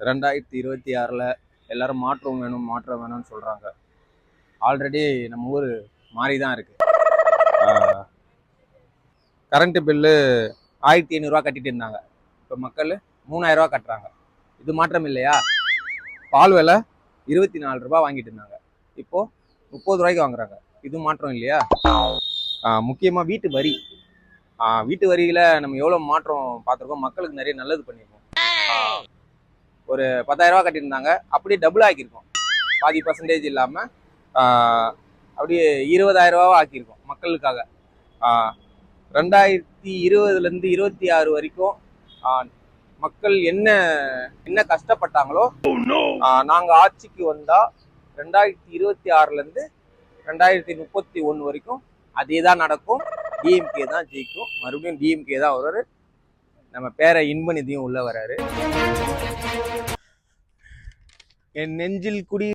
2026ல் எல்லாரும் மாற்றம் வேணும் மாற்றம் வேணும்னு சொல்கிறாங்க. ஆல்ரெடி நம்ம ஊர் மாறி தான் இருக்கு. கரண்ட்டு பில்லு 1500 கட்டிட்டு இருந்தாங்க. இப்போ மக்கள் 3000 கட்டுறாங்க. இது மாற்றம் இல்லையா? பால் விலை 24 ரூபாய் வாங்கிட்டு இருந்தாங்க, இப்போ 30 ரூபாய்க்கு வாங்குறாங்க. இது மாற்றம் இல்லையா? முக்கியமாக வீட்டு வரியில் நம்ம எவ்வளோ மாற்றம் பார்த்துருக்கோம். மக்களுக்கு நிறைய நல்லது பண்ணியிருக்கோம். ஒரு 10,000 ரூபா கட்டியிருந்தாங்க, அப்படியே டபுள் ஆக்கியிருக்கோம். பாதி பர்சன்டேஜ் இல்லாமல் அப்படியே 20,000 ரூபாவா ஆக்கியிருக்கோம் மக்களுக்காக. 2020லேருந்து 26 வரைக்கும் மக்கள் என்ன கஷ்டப்பட்டாங்களோ, நாங்கள் ஆட்சிக்கு வந்தால் 2026லேருந்து 2031 வரைக்கும் அதே தான் நடக்கும். டிஎம்கே தான் ஜெயிக்கும். மறுபடியும் டிஎம்கே தான் வருவாரு. நம்ம பேரை இன்பநிதியும் உள்ள வராரு. என் நெஞ்சில் குடி